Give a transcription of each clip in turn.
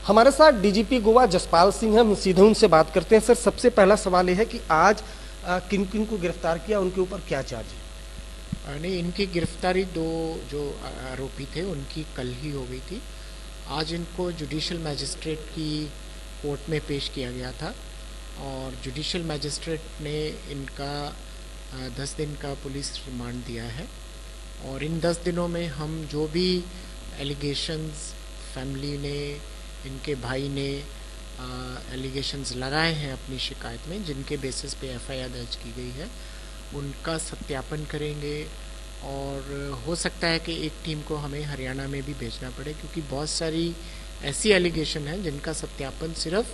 हमारे साथ डीजीपी गोवा जसपाल सिंह हैं, हम सीधे उनसे बात करते हैं। सर, सबसे पहला सवाल ये है कि आज किन किन को गिरफ्तार किया, उनके ऊपर क्या चार्ज है? नहीं, इनकी गिरफ्तारी दो जो आरोपी थे उनकी कल ही हो गई थी। आज इनको जुडिशल मैजिस्ट्रेट की कोर्ट में पेश किया गया था और जुडिशल मैजिस्ट्रेट ने इनका 10 दिन का पुलिस रिमांड दिया है और इन 10 दिनों में हम जो भी एलिगेशंस फैमिली ने, इनके भाई ने एलिगेशंस लगाए हैं अपनी शिकायत में, जिनके बेसिस पे एफआईआर दर्ज की गई है, उनका सत्यापन करेंगे। और हो सकता है कि एक टीम को हमें हरियाणा में भी भेजना पड़े, क्योंकि बहुत सारी ऐसी एलिगेशन हैं जिनका सत्यापन सिर्फ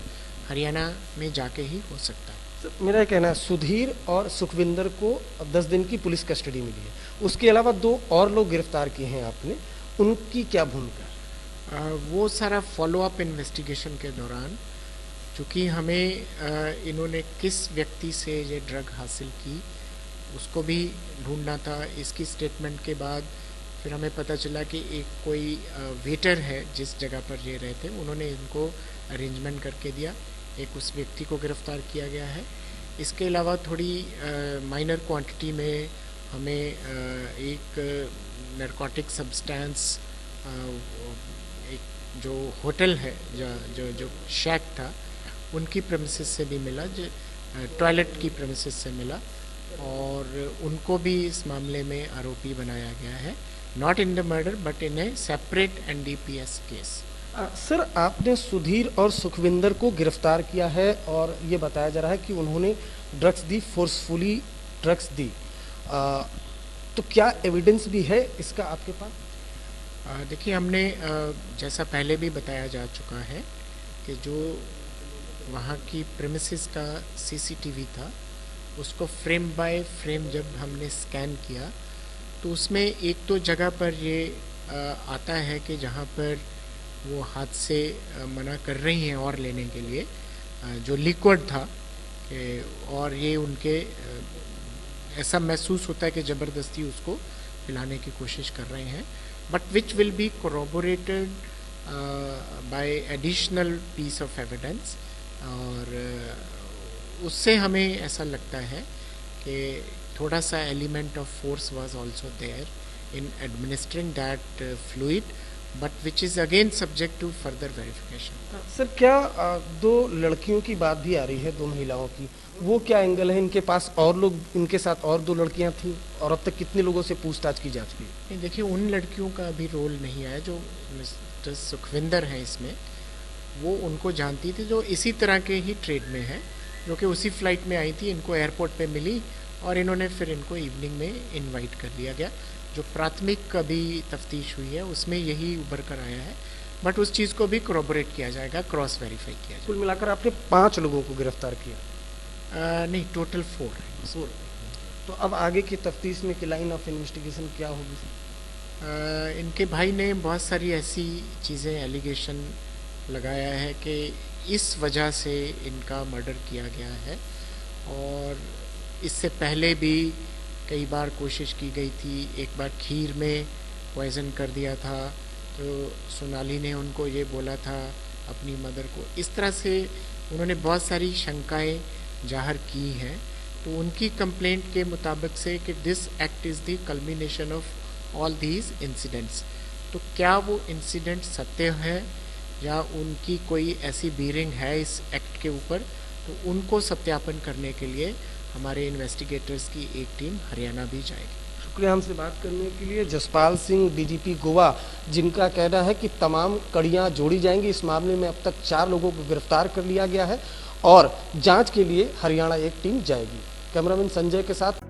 हरियाणा में जाके ही हो सकता है। मेरा कहना है, सुधीर और सुखविंदर को 10 दिन की पुलिस कस्टडी मिली है, उसके अलावा 2 और लोग गिरफ्तार किए हैं आपने, उनकी क्या भूमिका है? वो सारा फॉलोअप इन्वेस्टिगेशन के दौरान, चूँकि हमें इन्होंने किस व्यक्ति से ये ड्रग हासिल की उसको भी ढूंढना था। इसकी स्टेटमेंट के बाद फिर हमें पता चला कि एक कोई वेटर है जिस जगह पर ये रहते, उन्होंने इनको अरेंजमेट करके दिया। एक उस व्यक्ति को गिरफ्तार किया गया है। इसके अलावा थोड़ी माइनर क्वांटिटी में हमें एक नरकोटिक सब्सटेंस, एक जो होटल है, जो शैक था, उनकी प्रेमिसेस से भी मिला, जो टॉयलेट की प्रेमिसेस से मिला, और उनको भी इस मामले में आरोपी बनाया गया है, not in the murder but in A separate NDPS case. Sir, आपने सुधीर और सुखविंदर को गिरफ्तार किया है और ये बताया जा रहा है कि उन्होंने ड्रग्स दी, फोर्सफुली ड्रग्स दी, तो क्या एविडेंस भी है इसका आपके पास? देखिए, हमने जैसा पहले भी बताया जा चुका है कि जो वहाँ की प्रेमिसेस का सीसीटीवी था, उसको फ्रेम बाय फ्रेम जब हमने स्कैन किया तो उसमें एक तो जगह पर ये आता है कि जहाँ पर वो हाथ से मना कर रही हैं और लेने के लिए जो लिक्विड था, और ये उनके ऐसा महसूस होता है कि ज़बरदस्ती उसको पिलाने की कोशिश कर रहे हैं, but which will be corroborated by additional piece of evidence। और उससे हमें ऐसा लगता है कि थोड़ा सा element of force was also there in administering that fluid, but which is again subject to further verification. Sir, क्या 2 लड़कियों की बात भी आ रही है, 2 महिलाओं की, वो क्या एंगल है? इनके पास और लोग, इनके साथ और 2 लड़कियां थीं, और अब तक कितने लोगों से पूछताछ की जा चुकी है? देखिए, उन लड़कियों का अभी रोल नहीं आया। जो मिस्टर सुखविंदर हैं इसमें, वो उनको जानती थी, जो इसी तरह के ही ट्रेड में हैं, जो कि उसी फ्लाइट में आई थी, इनको एयरपोर्ट पे मिली और इन्होंने फिर इनको इवनिंग में इनवाइट कर लिया गया। जो प्राथमिक अभी तफ्तीश हुई है उसमें यही उभर कर आया है, बट उस चीज़ को भी corroborate किया जाएगा, क्रॉस वेरीफाई किया जाएगा। कुल मिलाकर आपने 5 लोगों को गिरफ्तार किया? नहीं, टोटल 4 है। तो अब आगे की तफ्तीश में की लाइन ऑफ इन्वेस्टिगेशन क्या होगी? इनके भाई ने बहुत सारी ऐसी चीज़ें एलिगेशन लगाया है कि इस वजह से इनका मर्डर किया गया है, और इससे पहले भी कई बार कोशिश की गई थी। एक बार खीर में पॉइज़न कर दिया था, तो सोनाली ने उनको ये बोला था अपनी मदर को। इस तरह से उन्होंने बहुत सारी शंकाएं जाहिर की हैं। तो उनकी कंप्लेंट के मुताबिक से कि this act is the culmination of all these incidents. तो क्या वो इंसिडेंट सत्य है या उनकी कोई ऐसी बीयरिंग है इस एक्ट के ऊपर, तो उनको सत्यापन करने के लिए हमारे इन्वेस्टिगेटर्स की एक टीम हरियाणा भी जाएगी। शुक्रिया हमसे बात करने के लिए। जसपाल सिंह, डीजीपी गोवा, जिनका कहना है कि तमाम कड़ियां जोड़ी जाएंगी। इस मामले में अब तक 4 लोगों को गिरफ्तार कर लिया गया है और जांच के लिए हरियाणा एक टीम जाएगी। कैमरामैन संजय के साथ